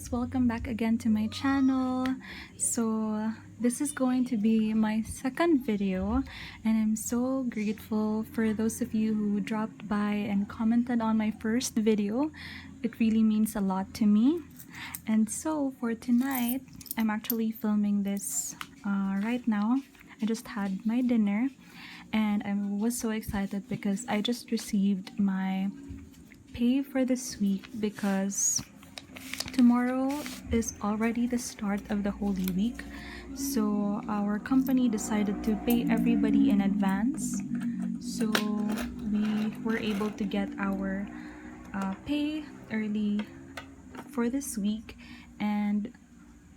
guys, welcome back again to my channel. So this is going to be my second video, and I'm so grateful for those of you who dropped by and commented on my first video. It really means a lot to me. And so for tonight, I'm actually filming this right now. I just had my dinner and I was so excited because I just received my pay for this week, because tomorrow is already the start of the Holy Week. So our company decided to pay everybody in advance. So we were able to get our pay early for this week, and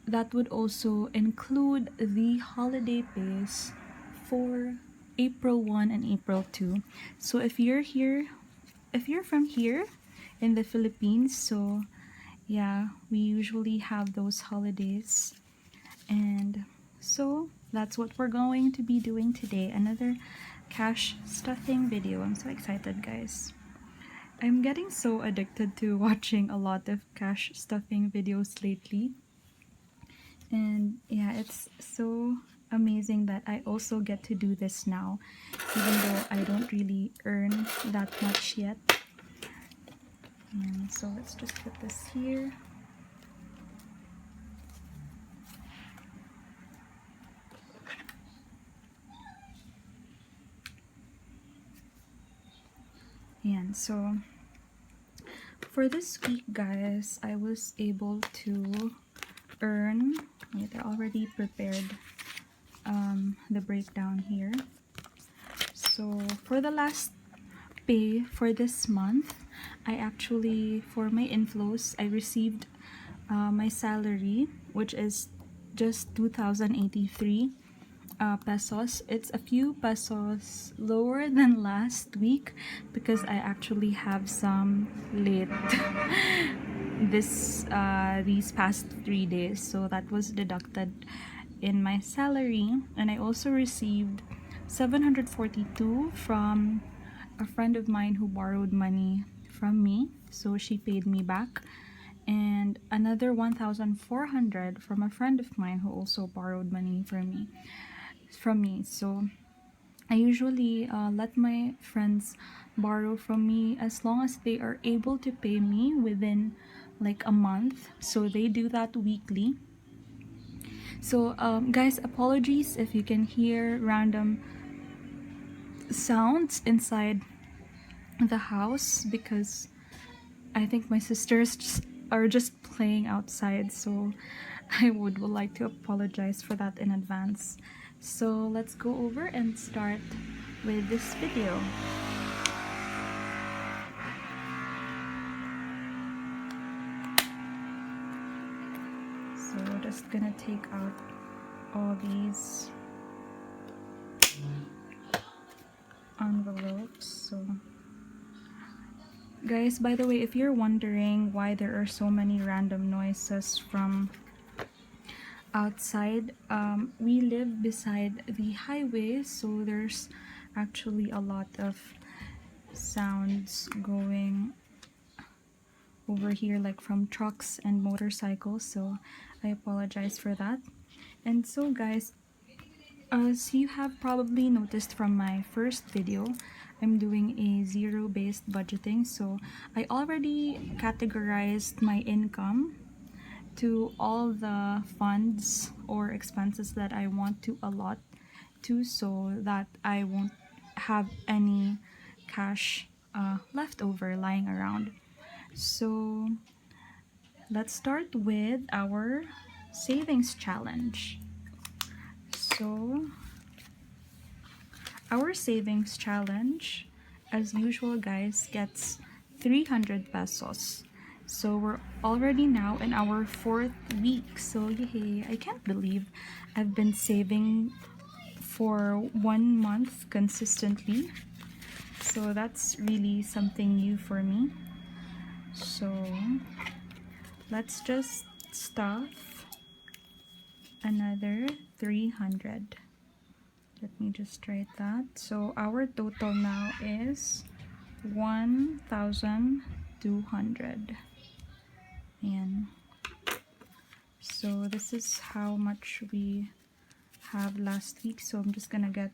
that would also include the holiday pays for April 1 and April 2. So if you're from here in the Philippines, so yeah, we usually have those holidays. And so that's what we're going to be doing today, another cash stuffing video. I'm so excited, guys. I'm getting so addicted to watching a lot of cash stuffing videos lately. And yeah, it's so amazing that I also get to do this now, even though I don't really earn that much yet. And so let's just put this here. And so for this week, guys, I was able to earn, wait, I already prepared the breakdown here. So for the last pay for this month, I actually, for my inflows, I received my salary, which is just 2,083 pesos. It's a few pesos lower than last week because I actually have some late these past 3 days, so that was deducted in my salary. And I also received 742 from a friend of mine who borrowed money from me, so she paid me back, and another 1,400 from a friend of mine who also borrowed money from me. So I usually let my friends borrow from me as long as they are able to pay me within like a month, so they do that weekly. So guys, apologies if you can hear random sounds inside the house, because I think my sisters are just playing outside, so I would like to apologize for that in advance. So let's go over and start with this video. So we're just gonna take out all these envelopes. So guys, by the way, if you're wondering why there are so many random noises from outside, we live beside the highway, so there's actually a lot of sounds going over here, like from trucks and motorcycles, so I apologize for that. And so guys, as you have probably noticed from my first video, I'm doing a zero-based budgeting. So I already categorized my income to all the funds or expenses that I want to allot to, so that I won't have any cash left over lying around. So let's start with our savings challenge. So our savings challenge, as usual, guys, gets 300 pesos. So we're already now in our 4th week. So yay, I can't believe I've been saving for 1 month consistently. So that's really something new for me. So let's just stuff another 300. Let me just write that. So our total now is 1,200. And So this is how much we have last week. So I'm just gonna get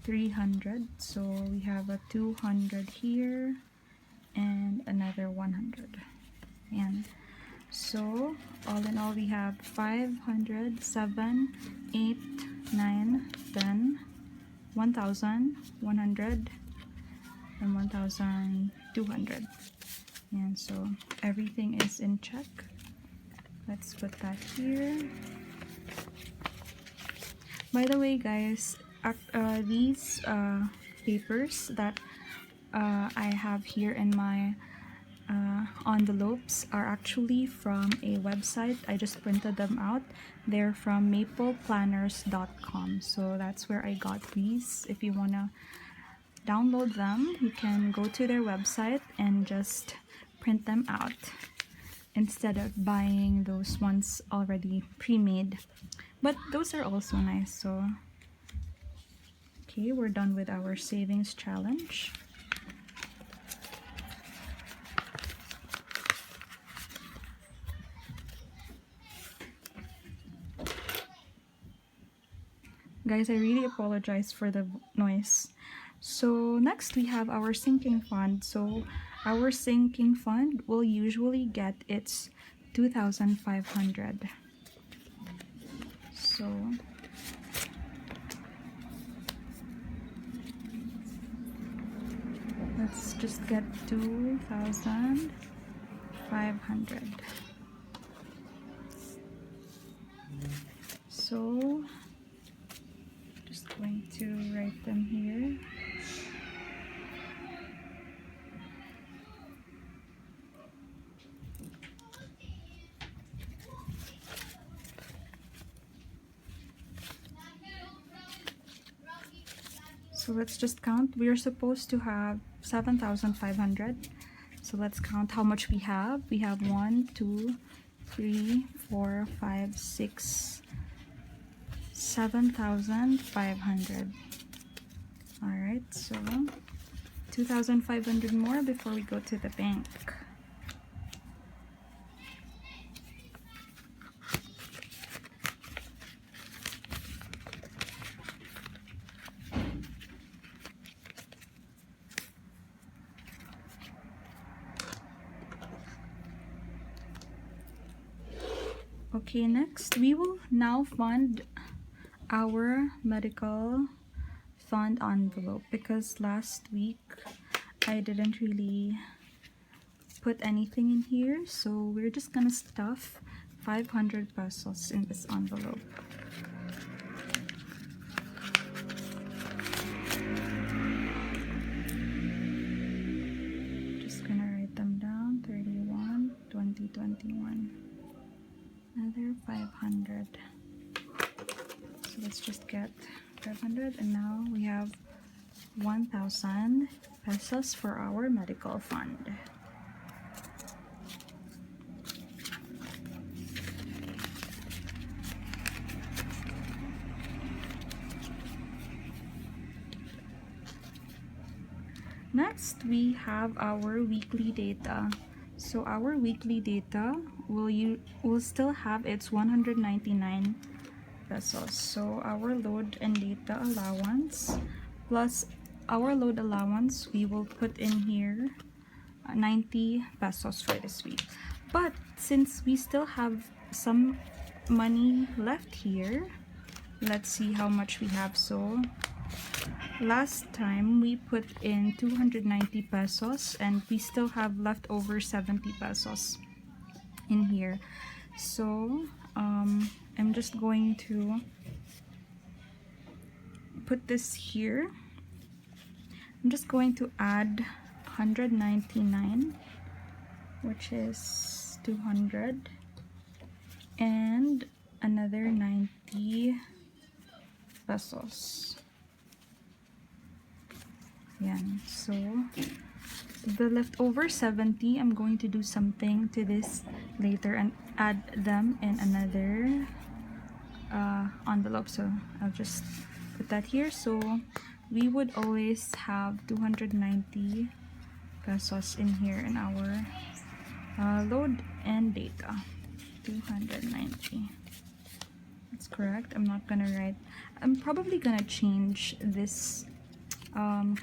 300. So we have a 200 here and another 100. And so all in all we have 500, 7, 8, 9, 10, 1,000, 100, and 1,200. And so everything is in check. Let's put that here. By the way, guys, these papers that I have here in my envelopes are actually from a website. I just printed them out. They're from mapleplanners.com. So that's where I got these. If you want to download them, you can go to their website and just print them out instead of buying those ones already pre-made. But those are also nice. So okay, we're done with our savings challenge. Guys, I really apologize for the noise. So next we have our sinking fund. So our sinking fund will usually get its 2,500. So let's just get 2,500. So just going to write them here. So let's just count. We are supposed to have 7,500. So let's count how much we have. We have 1, 2, 3, 4, 5, 6, 7,500. Alright, so 2,500 more before we go to the bank. Okay, next we will now fund our medical fund envelope because last week I didn't really put anything in here, so we're just gonna stuff 500 pesos in this envelope. Just gonna write them down. 31, 20, 21. Another 500. So let's just get 500, and now we have 1,000 pesos for our medical fund. Next, we have our weekly data. So our weekly data will still have its 199 pesos. So our load and data allowance plus our load allowance, we will put in here 90 pesos for this week. But since we still have some money left here, let's see how much we have. So last time we put in 290 pesos and we still have left over 70 pesos in here. So I'm just going to put this here. I'm just going to add 199, which is 200, and another 90 pesos. Yan. So the leftover 70, I'm going to do something to this later and add them in another envelope. So I'll just put that here. So we would always have 290 pesos in here in our Load and data 290. That's correct. I'm not gonna write. I'm probably gonna change this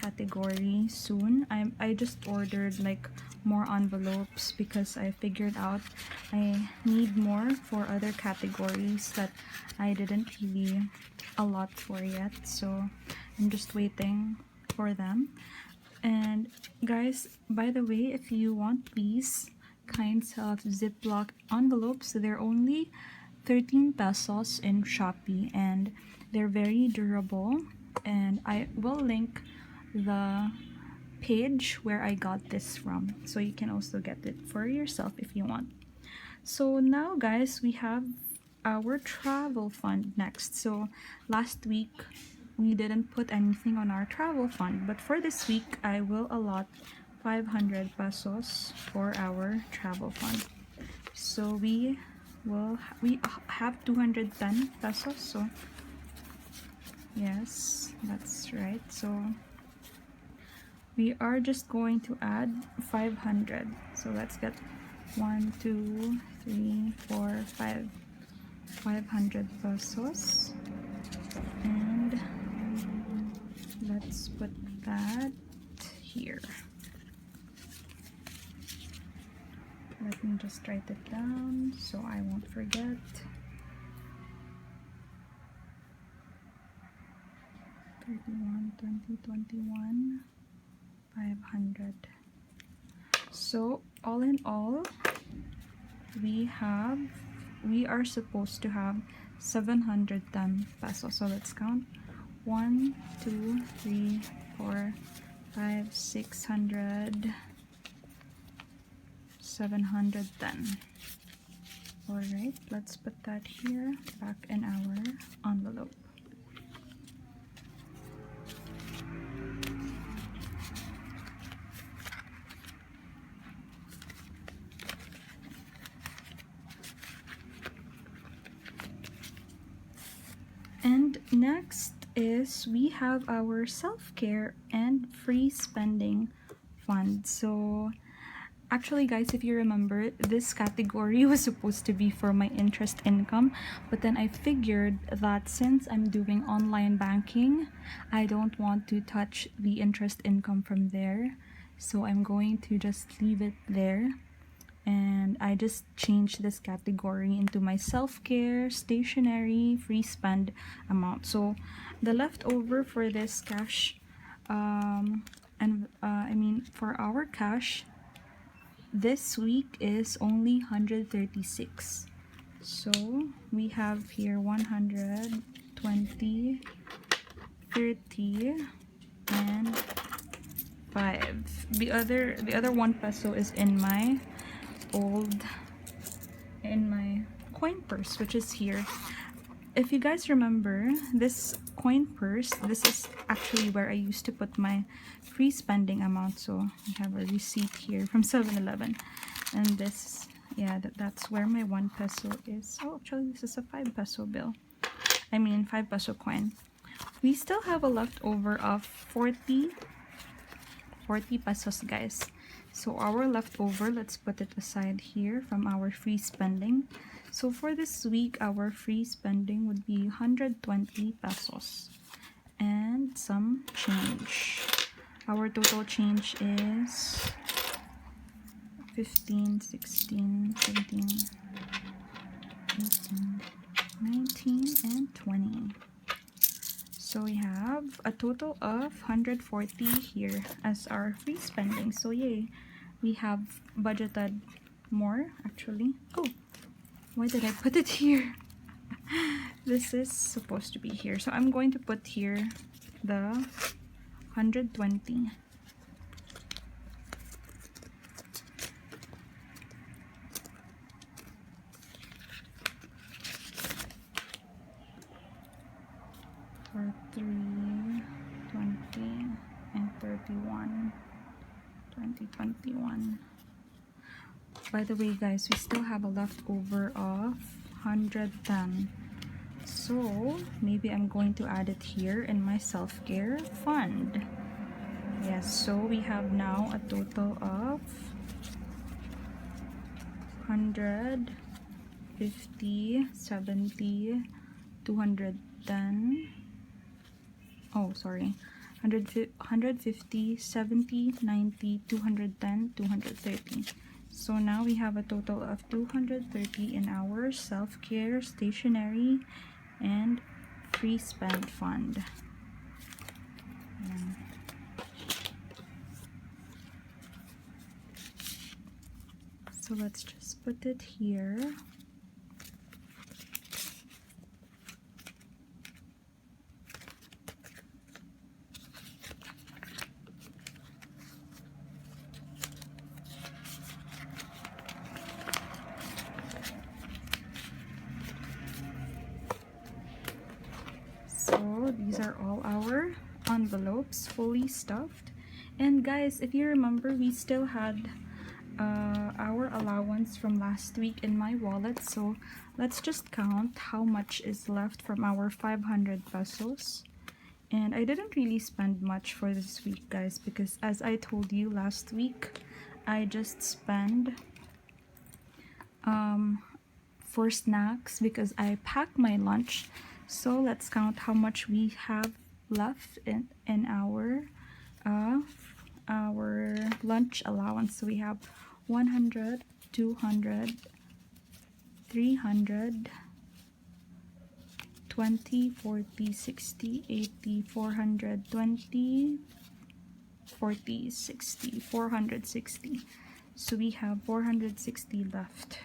category soon. I just ordered like more envelopes because I figured out I need more for other categories that I didn't really allot for yet, so I'm just waiting for them. And guys, by the way, if you want these kinds of ziplock envelopes, they're only 13 pesos in Shopee and they're very durable, and I will link the page where I got this from, so you can also get it for yourself if you want. So now guys, we have our travel fund next. So last week we didn't put anything on our travel fund, but for this week I will allot 500 pesos for our travel fund. So we have 210 pesos, so yes, that's right. So we are just going to add 500. So let's get 1 2 3 4 5 500 pesos, and let's put that here. Let me just write it down so I won't forget. 31, 20, 21, 500. So all in all, we are supposed to have 710 pesos. So let's count. 1 2 3 4 5 600 710. All right, let's put that here back in our envelope. And next is we have our self-care and free spending fund. So actually guys, if you remember, this category was supposed to be for my interest income, but then I figured that since I'm doing online banking, I don't want to touch the interest income from there, so I'm going to just leave it there. And I just changed this category into my self-care, stationery, free spend amount. So the leftover for this cash, for our cash this week is only 136. So we have here 120, 30, and 5. The other 1 peso is in my coin purse, which is here. If you guys remember, this coin purse, this is actually where I used to put my free spending amount. So I have a receipt here from 7-Eleven, and this, yeah, that's where my 1 peso is. Oh, actually this is a 5 peso bill, 5 peso coin. We still have a leftover of 40 pesos, guys. So our leftover, let's put it aside here from our free spending. So for this week, our free spending would be 120 pesos and some change. Our total change is 15, 16, 17, 18, 19, and 20. So we have a total of 140 here as our free spending. So yay, we have budgeted more actually. Oh, why did I put it here? This is supposed to be here. So I'm going to put here the 120. For 3, 20, and 31, 2021. By the way, guys, we still have a leftover of 110. So maybe I'm going to add it here in my self-care fund. Yes, so we have now a total of 150, 70, 210. Oh, sorry. 150, 70, 90, 210, 230. So now we have a total of 230 in our self-care, stationery, and free spend fund. Yeah. So let's just put it here. So these are all our envelopes fully stuffed. And guys, if you remember, we still had our allowance from last week in my wallet. So let's just count how much is left from our 500 pesos. And I didn't really spend much for this week, guys, because as I told you last week, I just spent for snacks because I packed my lunch. So let's count how much we have left in our lunch allowance. So we have 100, 200, 300, 20, 40, 60, 80, 420, 40, 60, 460. So we have 460 left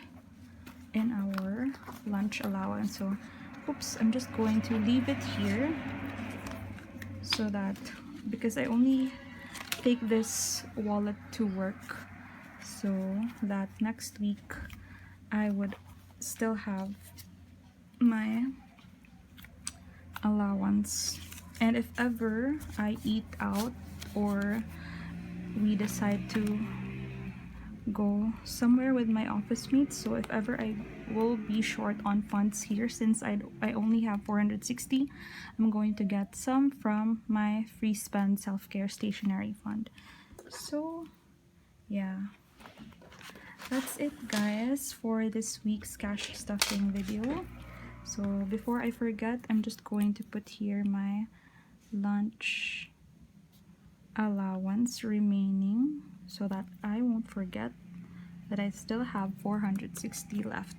in our lunch allowance. So oops, I'm just going to leave it here so that, because I only take this wallet to work, so that next week I would still have my allowance. And if ever I eat out or we decide to go somewhere with my office mates, so if ever I will be short on funds here, since I only have 460, I'm going to get some from my free spend self-care stationery fund. So yeah, that's it guys for this week's cash stuffing video. So before I forget, I'm just going to put here my lunch allowance remaining so that I won't forget that I still have 460 left.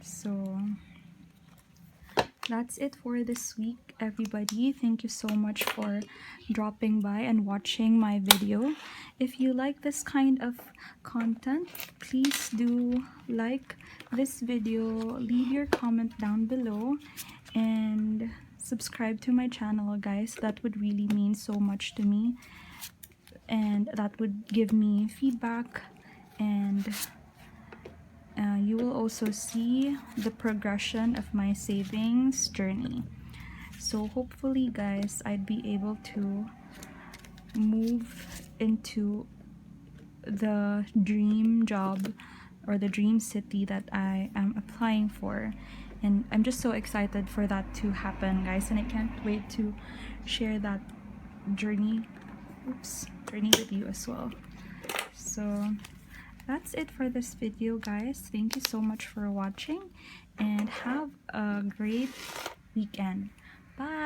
So that's it for this week, everybody. Thank you so much for dropping by and watching my video. If you like this kind of content, please do like this video, leave your comment down below, and subscribe to my channel, guys. That would really mean so much to me, and that would give me feedback, and you will also see the progression of my savings journey. So hopefully guys, I'd be able to move into the dream job or the dream city that I am applying for, and I'm just so excited for that to happen, guys, and I can't wait to share that journey with you as well. So that's it for this video, guys. Thank you so much for watching and have a great weekend. Bye.